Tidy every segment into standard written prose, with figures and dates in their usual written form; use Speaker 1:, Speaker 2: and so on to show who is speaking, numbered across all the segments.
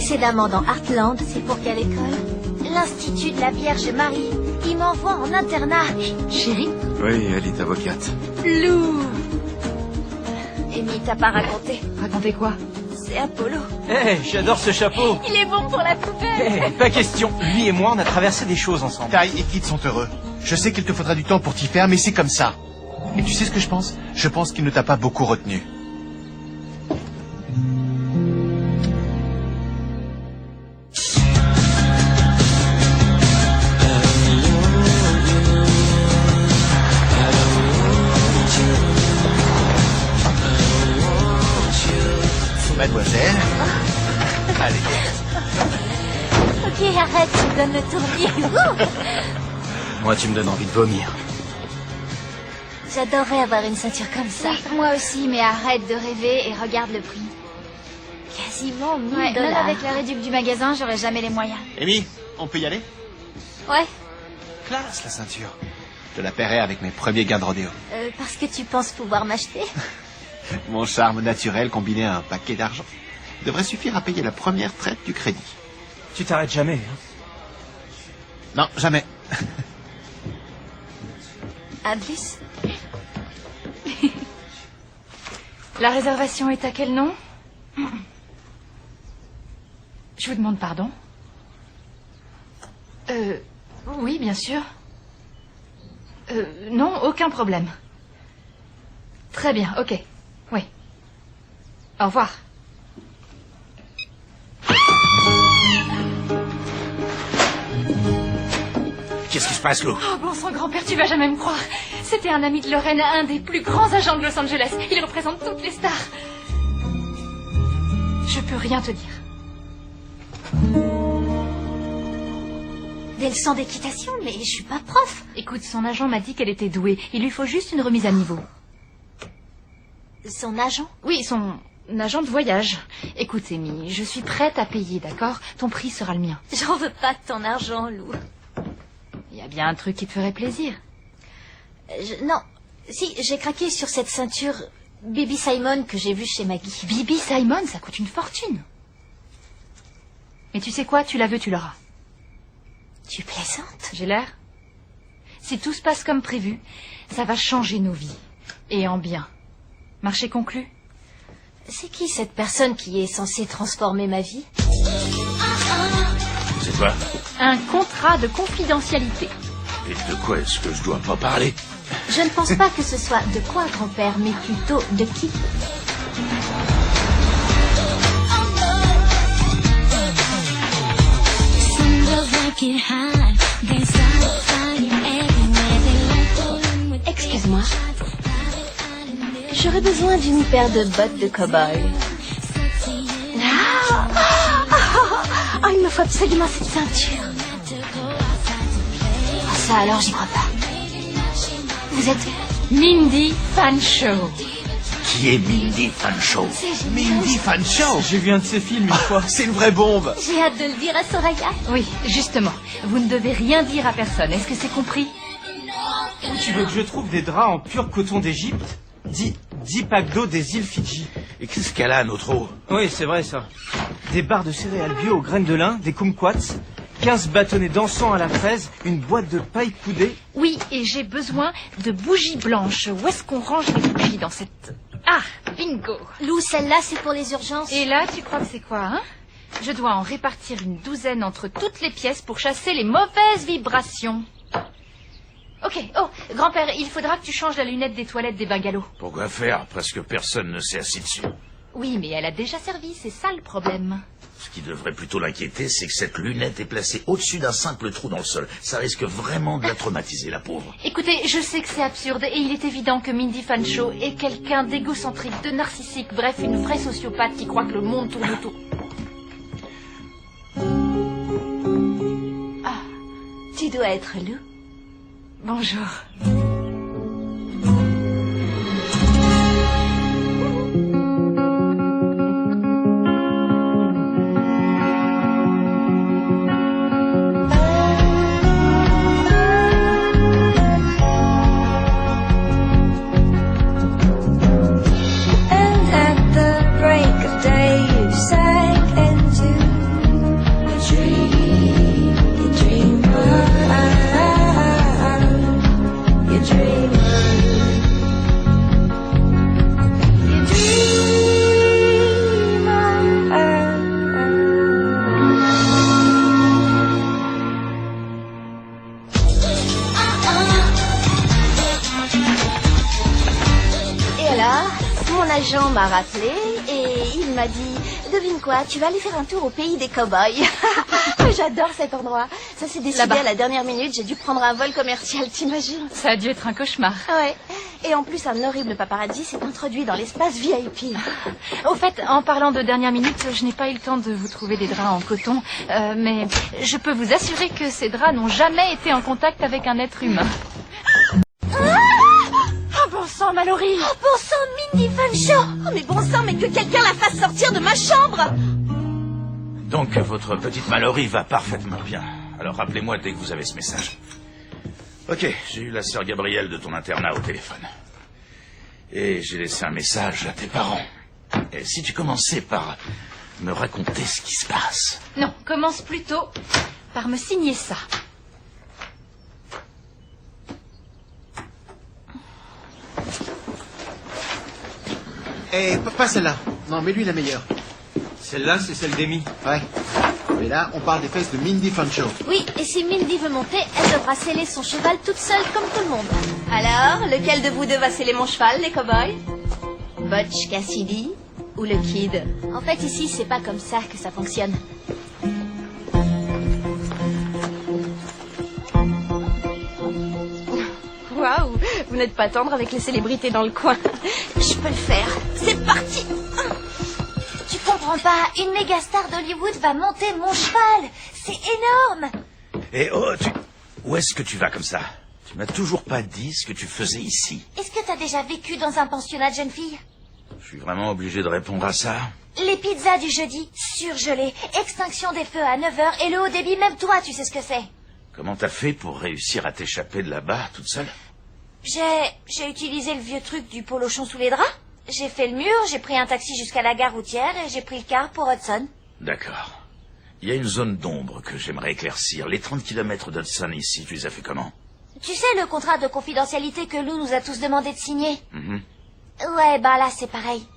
Speaker 1: précédemment dans Heartland, c'est pour quelle école? L'Institut de la Vierge Marie. Il m'envoie en internat.
Speaker 2: Chérie?
Speaker 3: Oui, elle est avocate.
Speaker 2: Lou!
Speaker 1: Amy t'a pas raconté.
Speaker 2: Racontez quoi?
Speaker 1: C'est Apollo.
Speaker 4: Hé, j'adore ce chapeau.
Speaker 1: Il est bon pour la poubelle.
Speaker 4: Hé, pas question. Lui et moi, on a traversé des choses ensemble.
Speaker 5: Ty et Kit sont heureux. Je sais qu'il te faudra du temps pour t'y faire, mais c'est comme ça. Et tu sais ce que je pense? Je pense qu'il ne t'a pas beaucoup retenu. Mademoiselle. Allez.
Speaker 1: Ok, arrête, tu me donnes le tournis.
Speaker 3: Moi, tu me donnes envie de vomir.
Speaker 1: J'adorerais avoir une ceinture comme ça.
Speaker 2: Moi aussi, mais arrête de rêver et regarde le prix.
Speaker 1: Quasiment 1000
Speaker 2: Ouais, même
Speaker 1: dollars.
Speaker 2: avec la réduc du magasin, j'aurais jamais les moyens.
Speaker 5: Amy, on peut y aller?
Speaker 1: Ouais,
Speaker 5: Classe, la ceinture. Je la paierai avec mes premiers gains de rodéo.
Speaker 1: parce que tu penses pouvoir m'acheter.
Speaker 5: Mon charme naturel combiné à un paquet d'argent devrait suffire à payer la première traite du crédit.
Speaker 4: Tu t'arrêtes jamais, hein.
Speaker 5: Non, jamais.
Speaker 1: À plus.
Speaker 2: La réservation est à quel nom? Je vous demande pardon. Oui, bien sûr. Non, aucun problème. Très bien, ok. Oui. Au revoir.
Speaker 3: Qu'est-ce qui se passe, Lou?
Speaker 2: Oh, bon sang, grand-père, tu vas jamais me croire. C'était un ami de Lorraine, un des plus grands agents de Los Angeles. Il représente toutes les stars. Je peux rien te dire.
Speaker 1: Des leçons d'équitation, mais je suis pas prof.
Speaker 2: Écoute, son agent m'a dit qu'elle était douée. Il lui faut juste une remise à niveau.
Speaker 1: Son agent?
Speaker 2: Oui, son agent de voyage. Écoute, Amy, je suis prête à payer, d'accord? Ton prix sera le mien.
Speaker 1: J'en veux pas de ton argent, Lou.
Speaker 2: Il y a bien un truc qui te ferait plaisir.
Speaker 1: Non. Si, j'ai craqué sur cette ceinture Bibi Simon que j'ai vue chez Maggie.
Speaker 2: Bibi Simon, ça coûte une fortune. Mais tu sais quoi? Tu la veux, tu l'auras.
Speaker 1: Tu plaisantes?
Speaker 2: J'ai l'air? Si tout se passe comme prévu, ça va changer nos vies. Et en bien. Marché conclu?
Speaker 1: C'est qui cette personne qui est censée transformer ma vie?
Speaker 3: C'est quoi?
Speaker 2: Un contrat de confidentialité.
Speaker 3: Et de quoi est-ce que je dois pas parler?
Speaker 1: Je ne pense pas que ce soit de quoi, grand-père, mais plutôt de qui? Excuse-moi. J'aurais besoin d'une paire de bottes de cow-boy. Oh, il me faut absolument cette ceinture. Oh, ça alors, j'y crois pas. Vous êtes
Speaker 2: Mindy Fanshawe.
Speaker 3: Qui est Mindy Fanshawe?
Speaker 5: Mindy Fanshawe.
Speaker 4: J'ai vu un de ses films une fois.
Speaker 5: C'est une vraie bombe.
Speaker 1: J'ai hâte de le dire à Soraya.
Speaker 2: Oui, justement. Vous ne devez rien dire à personne. Est-ce que c'est compris?
Speaker 4: Tu veux que je trouve des draps en pur coton d'Égypte? 10 packs d'eau des îles Fidji.
Speaker 3: Et qu'est-ce qu'elle a, notre eau?
Speaker 4: Oui, c'est vrai, ça. Des barres de céréales bio aux graines de lin, des kumquats, 15 bâtonnets d'encens à la fraise, une boîte de paille poudée.
Speaker 2: Oui, et j'ai besoin de bougies blanches. Où est-ce qu'on range les bougies dans cette... Ah, bingo.
Speaker 1: Lou, celle-là, c'est pour les urgences.
Speaker 2: Et là, tu crois que c'est quoi, hein? Je dois en répartir une douzaine entre toutes les pièces pour chasser les mauvaises vibrations. Ok, oh, grand-père, il faudra que tu changes la lunette des toilettes des bungalows.
Speaker 3: Pourquoi faire? Presque personne ne s'est assis dessus.
Speaker 2: Oui, mais elle a déjà servi, c'est ça le problème.
Speaker 3: Ce qui devrait plutôt l'inquiéter, c'est que cette lunette est placée au-dessus d'un simple trou dans le sol. Ça risque vraiment de la traumatiser, la pauvre.
Speaker 2: Écoutez, je sais que c'est absurde et il est évident que Mindy Fanshawe est quelqu'un d'égocentrique, de narcissique, bref, une vraie sociopathe qui croit que le monde tourne autour.
Speaker 1: Ah, tu dois être Lou.
Speaker 2: Bonjour.
Speaker 6: m'a rappelé et il m'a dit « Devine quoi, tu vas aller faire un tour au pays des cow-boys. » J'adore cet endroit. Ça s'est décidé
Speaker 2: Là-bas.
Speaker 6: à la dernière minute, j'ai dû prendre un vol commercial, t'imagines?
Speaker 2: Ça a dû être un cauchemar.
Speaker 6: Ouais. Et en plus, un horrible paparazzi s'est introduit dans l'espace VIP.
Speaker 2: Au fait, en parlant de dernière minute, je n'ai pas eu le temps de vous trouver des draps en coton, mais je peux vous assurer que ces draps n'ont jamais été en contact avec un être humain. Oh bon sang, Mallory!
Speaker 6: Oh bon sang, Mindy Fanshawe! Oh mais bon sang, mais que quelqu'un la fasse sortir de ma chambre!
Speaker 3: Donc, votre petite Mallory va parfaitement bien. Alors, rappelez-moi dès que vous avez ce message. Ok, j'ai eu la sœur Gabrielle de ton internat au téléphone. Et j'ai laissé un message à tes parents. Et si tu commençais par me raconter ce qui se passe.
Speaker 2: Non, commence plutôt par me signer ça.
Speaker 5: Eh, pas celle-là. Non, mais lui la meilleure.
Speaker 4: Celle-là, c'est celle d'Amy.
Speaker 5: Ouais. Mais là, on parle des fesses de Mindy Fanshawe.
Speaker 1: Oui, et si Mindy veut monter, elle devra sceller son cheval toute seule comme tout le monde.
Speaker 6: Alors, lequel de vous deux va sceller mon cheval, les cow-boys? Butch Cassidy ou le Kid?
Speaker 1: En fait, ici, c'est pas comme ça que ça fonctionne.
Speaker 6: Waouh, vous n'êtes pas tendre avec les célébrités dans le coin. Je peux le faire. C'est parti!
Speaker 1: Tu comprends pas, une méga star d'Hollywood va monter mon cheval. C'est énorme.
Speaker 3: Et oh, où est-ce que tu vas comme ça? Tu m'as toujours pas dit ce que tu faisais ici.
Speaker 1: Est-ce que t'as déjà vécu dans un pensionnat de jeunes filles?
Speaker 3: Je suis vraiment obligé de répondre à ça?
Speaker 1: Les pizzas du jeudi, surgelées, extinction des feux à 9h et le haut débit, même toi, tu sais ce que c'est.
Speaker 3: Comment t'as fait pour réussir à t'échapper de là-bas toute seule?
Speaker 1: J'ai utilisé le vieux truc du polochon sous les draps. J'ai fait le mur, j'ai pris un taxi jusqu'à la gare routière et j'ai pris le car pour Hudson.
Speaker 3: D'accord. Il y a une zone d'ombre que j'aimerais éclaircir. Les 30 kilomètres d'Hudson ici, tu les as fait comment?
Speaker 1: Tu sais le contrat de confidentialité que Lou nous a tous demandé de signer?
Speaker 3: Mhm.
Speaker 1: Ouais, bah là c'est pareil.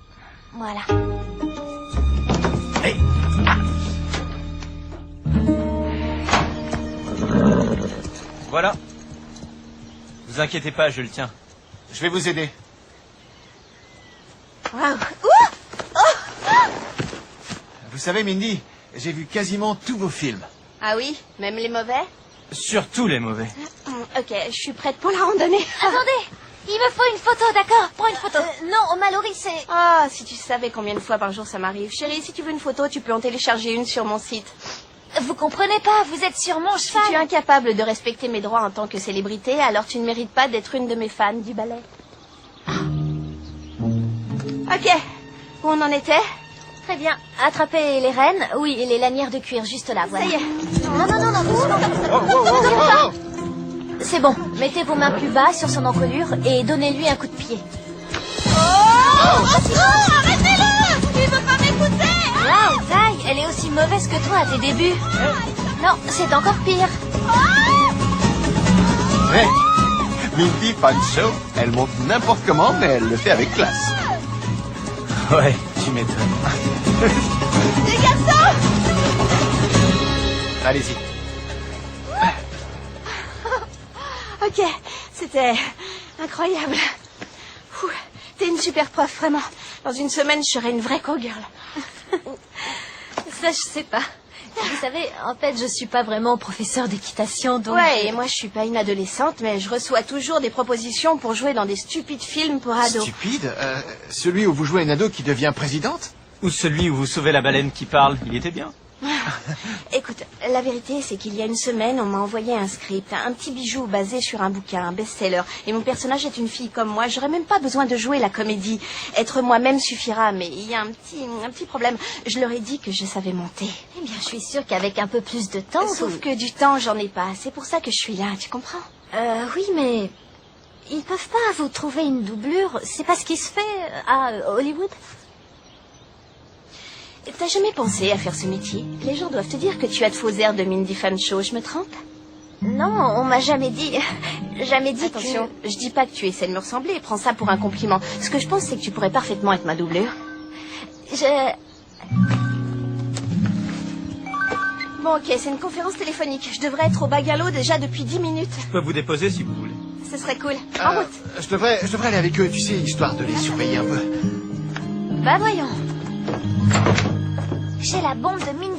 Speaker 1: Voilà.
Speaker 3: Hey!
Speaker 4: Voilà. Vous inquiétez pas, je le tiens.
Speaker 5: Je vais vous aider.
Speaker 6: Waouh!
Speaker 5: Vous savez, Mindy, j'ai vu quasiment tous vos films.
Speaker 6: Ah oui, même les mauvais?
Speaker 4: Surtout les mauvais.
Speaker 6: Ok, je suis prête pour la randonnée.
Speaker 1: Attendez, il me faut une photo, d'accord? Prends une photo. Non, Mallory, c'est...
Speaker 6: Ah, si tu savais combien de fois par jour ça m'arrive. Chérie, si tu veux une photo, tu peux en télécharger une sur mon site.
Speaker 1: Vous comprenez pas, vous êtes sur mon
Speaker 6: Si
Speaker 1: cheval.
Speaker 6: tu es incapable de respecter mes droits en tant que célébrité, alors tu ne mérites pas d'être une de mes fans du ballet. Ok, où on en était?
Speaker 1: Très bien. Attrapez les rênes, oui, et les lanières de cuir, juste là, voilà.
Speaker 6: Ça y est.
Speaker 1: Non, doucement.
Speaker 5: Oh.
Speaker 1: C'est bon, mettez vos mains plus bas sur son encolure et donnez-lui un coup de pied.
Speaker 6: Arrêtez-le! Il veut pas m'écouter!
Speaker 1: Waouh, Ty, elle est aussi mauvaise que toi à tes débuts. Non, c'est encore pire.
Speaker 5: Ouais. Mindy Fanshawe, elle monte n'importe comment, mais elle le fait avec classe.
Speaker 4: Ouais, tu m'étonnes.
Speaker 6: Les garçons!
Speaker 5: Allez-y.
Speaker 6: Ok, c'était incroyable. T'es une super prof, vraiment. Dans une semaine, je serai une vraie cowgirl.
Speaker 1: Ça, je sais pas. Vous savez, en fait, je suis pas vraiment professeur d'équitation, donc...
Speaker 6: Ouais, et moi, je suis pas une adolescente, mais je reçois toujours des propositions pour jouer dans des stupides films pour ados.
Speaker 5: Stupide. Celui où vous jouez une ado qui devient présidente?
Speaker 4: Ou celui où vous sauvez la baleine qui parle, il était bien.
Speaker 6: Écoute, la vérité, c'est qu'il y a une semaine, on m'a envoyé un script, un petit bijou basé sur un bouquin, un best-seller. Et mon personnage est une fille comme moi. J'aurais même pas besoin de jouer la comédie. Être moi-même suffira, mais il y a un petit problème. Je leur ai dit que je savais monter.
Speaker 1: Eh bien, je suis sûre qu'avec un peu plus de temps...
Speaker 6: Sauf que du temps, j'en ai pas. C'est pour ça que je suis là, tu comprends?
Speaker 1: Oui, mais... Ils peuvent pas vous trouver une doublure. C'est pas ce qui se fait à Hollywood.
Speaker 6: T'as jamais pensé à faire ce métier? Les gens doivent te dire que tu as de faux airs de Mindy Fanshawe, je me trompe?
Speaker 1: Non, on m'a jamais dit... Jamais dit
Speaker 6: Attention, je dis pas que tu essaies de me ressembler, prends ça pour un compliment. Ce que je pense, c'est que tu pourrais parfaitement être ma doublure. Bon, ok, c'est une conférence téléphonique. Je devrais être au bungalow déjà depuis 10 minutes.
Speaker 4: Je peux vous déposer si vous voulez.
Speaker 6: Ce serait cool. En route.
Speaker 5: Je devrais aller avec eux, tu sais, histoire de les surveiller un peu.
Speaker 1: Bah voyons. J'ai la bombe de Mindy